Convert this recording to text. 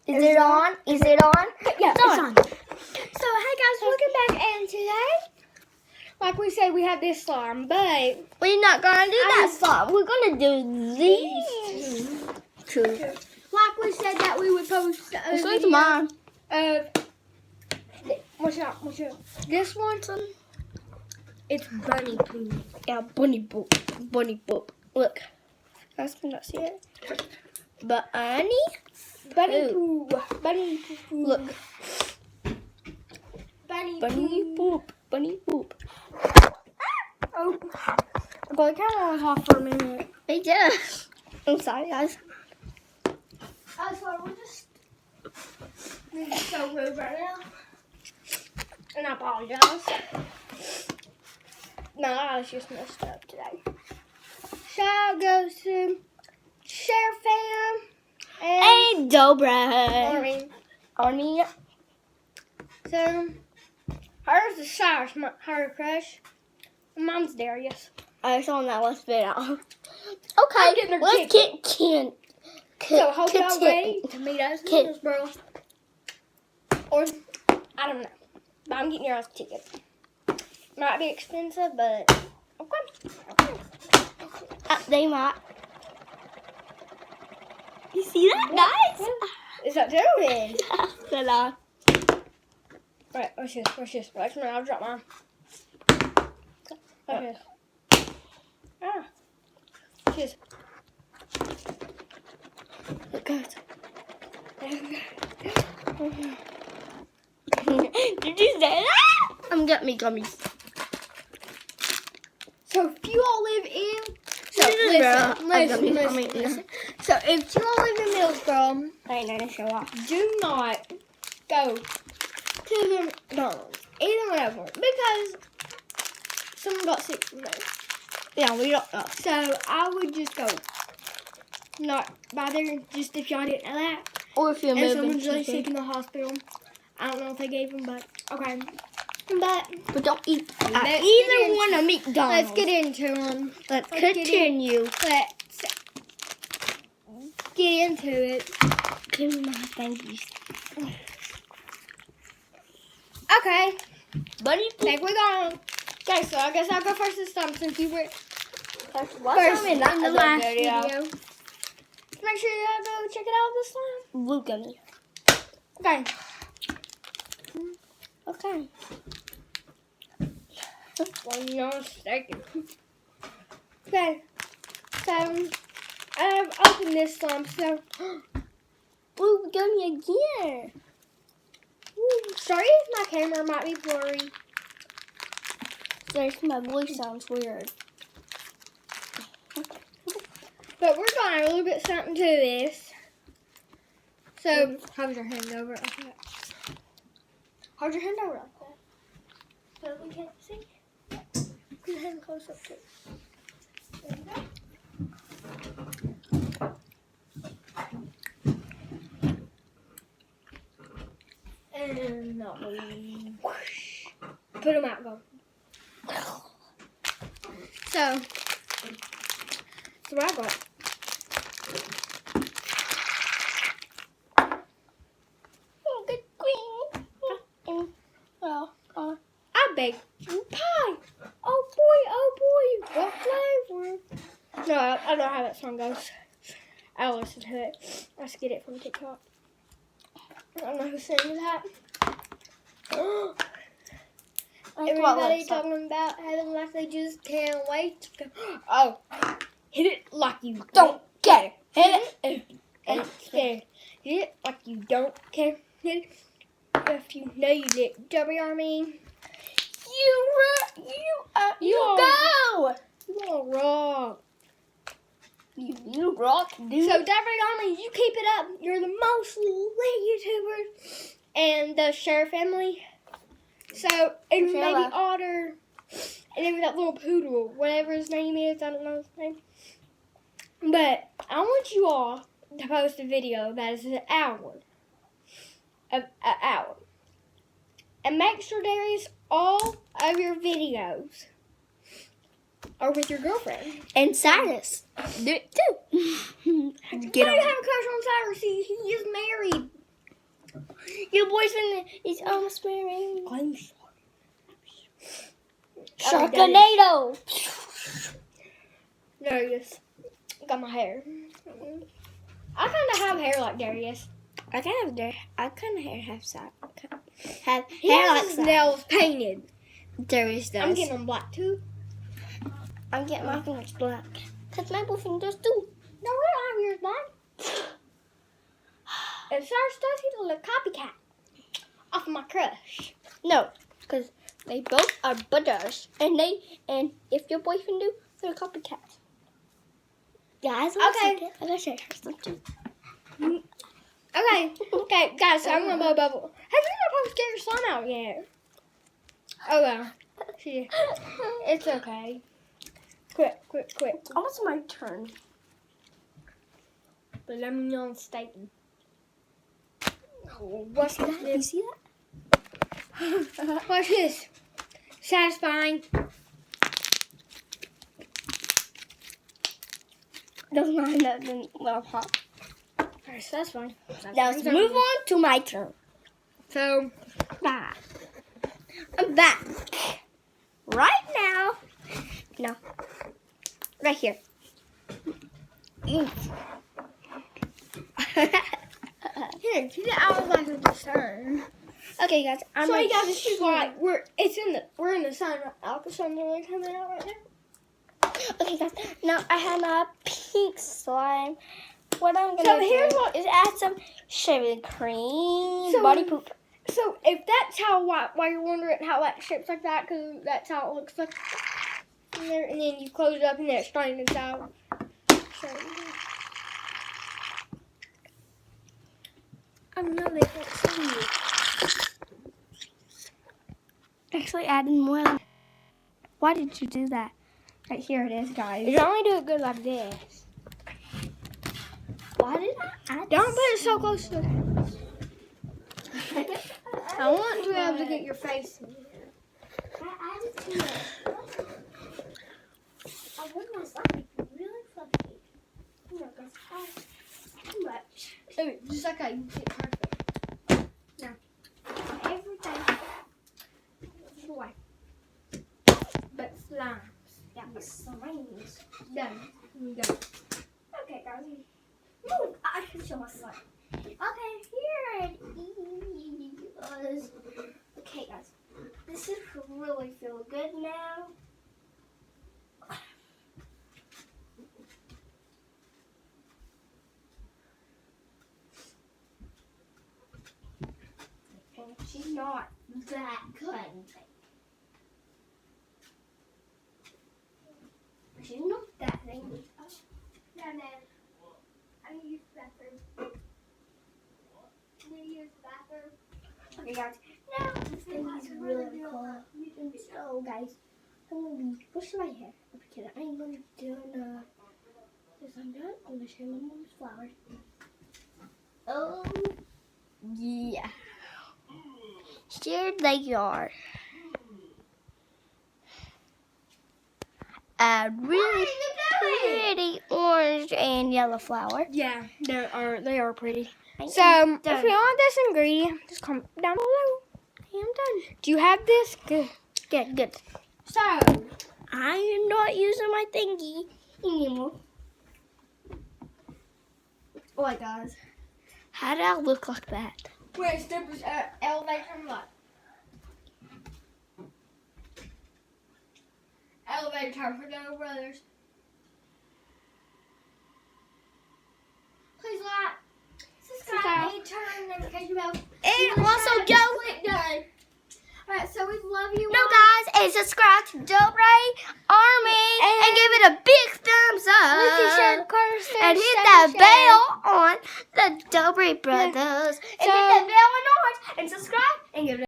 Is it on? Is it on? Yeah, it's on. So, hey guys, welcome back. And today, like we said, we have this slime, but we're not gonna do that slime. We're gonna do these two. Like we said that we would post a This one's video mine. of what's up? This one, it's bunny poo. Yeah, bunny poop. Bunny poop. Look. You guys cannot see it. Bunny Bunny poo. Bunny poo. Look. Bunny poop. Bunny poop. Oh, but the camera was off for a minute. They did. I'm sorry, guys. Oh, sorry, this is so rude right now. And I apologize. My eyes just messed up today. Shout goes to Sheriff Fam And Dobra. Arnie. So, hers is Cyrus, her crush. Mom's Darius. I saw that last video. I'm Okay, getting her let's ticket. So, hope y'all ready to meet us in Hillsboro. Or, I don't know. But I'm getting your ass a ticket. Might be expensive, but okay. They might. You see that, guys? Is that doing? Hello. Right, watch this. Watch me, I'll drop mine. Watch this. Ah. Watch this. Look, guys. Did you say that? I'm getting me gummies. So if you all live in listen. So if you all live in Millsboro, I ain't gonna show off. do not go to the McDonald's. Either one of them. Because someone got sick from those. Yeah, we don't know. So I would just go not by there, just if y'all didn't know that. Or if you're And moving. someone's really sick in the hospital. I don't know if they gave them, but okay. But don't eat at Let's either one of McDonald's. Let's get into them. Let's continue. Let's get into it. Give me my thankies. Okay. Buddy, Think we're going. Okay, so I guess I'll go first this time since you were what's first in in the that last video? video. Make sure you go check it out this time. Blue gummy. Okay. Okay. Well, no mistaken. Okay. So, I've opened this slime, so Blue gummy again. sorry if my camera might be blurry. Sorry, my voice sounds weird. But we're going to add a little bit something to this. So, hold your hand over it like that. Hold your hand over it like that. So that we can't see. Put your hand close up to it. There you go. And not really. Whoosh. Put them out, go. So what I got. Oh, good queen. Well, I baked you pie. Oh boy, what flavor? No, I don't know how that song goes. I'll listen to it. I just get it from TikTok. I don't know who sings that. Everybody talking about having like they just can't wait to go. Oh, hit it like you don't care. Hit it and scared. Hit it like you don't care. Hit it if you need it. W.R.me. You go. You all wrong. You rock, dude. So W.R.me, you keep it up. You're the most lit YouTuber and the Sheriff family. So, and maybe Otter, and maybe that little poodle, whatever his name is, I don't know his name. But I want you all to post a video that is an hour. And make sure there is all of your videos are with your girlfriend. And Cyrus. Do it too. Get him. I have a crush on Cyrus. He is married. Your boyfriend is almost married. I'm sorry. Sharknado. Darius. Got my hair. I kind of have hair like Darius. I kind of have that. Have He hair has like his that. nails painted. Darius does. I'm getting them black too. I'm getting my fingers black. Cause my boyfriend does too. No, we don't have yours black. If Sarge does, he's a little copycat. Off my crush. No, because they both are brothers, and if your boyfriend do, they're copycats. Guys, Okay. I'm gonna show you something. Okay, guys, so I'm gonna blow a bubble. Have you not supposed to get your slime out yet? Oh well. See, it's okay. Quick. Almost my turn. But let me know I'm stating. Oh, what's You this? see that? What's this? Satisfying. Doesn't matter nothing. Well, pop. Alright, so that's fine. Now let's move on to my turn. So, Back. I'm back. Right now. No. Right here. here, see the hourglass of the sun. Okay, guys. I'm So like, you guys, it's just like we're in the sun right now. The sun's really coming out right now. okay, guys. Now I have my pink slime. What I'm So gonna here's do what- is add some shaving cream, So- body poop. So if that's how why you're wondering how that shapes like that, because that's how it looks like in there, and then you close it up and then it straightens out. So, I know they can't see you. Actually, adding more. Why did you do that? Right here it is, guys. you only do it good like this. Why did I add Don't put it so close to it. I want to be able to get your face in here. I added too much. I want my slime to be really fluffy. You know, guys, too much. Just like how you get perfect. Everything. Boy. But slime. Yeah, but slimes. Done. You go. Okay, guys. Ooh, I can show my slime. Okay, here it is. Okay, guys. This is really feel good now. And she's not that good. She's not that thing. Yeah, man. I need to use the bathroom. Need to use the bathroom. Okay, guys. Now this thing is really cool. So, guys, I'm gonna be brushing my hair. Because I'm gonna do this. I'm done. I'm gonna show my mom's flowers. Oh, yeah. Here they are. A really pretty orange and yellow flower. Yeah, they are pretty. I So, am if done. you want this ingredient, just comment down below. I am done. Do you have this? Good. Good. So, I am not using my thingy anymore. what, guys? How did I look like that? Where's Steppers elevation what? Elevator time for Doe Brothers. Please like, subscribe, and turn on the notification bell. And also Subscribe, don't. click done. Alright, so we love you. No, all. guys, and subscribe to Dobre Army and give it a big thumbs up. Ricky, Sharon, Carter, Sarah, And hit Shay, that Shay. bell on the Dobre Brothers. And hit So- that bell on orange and subscribe and give it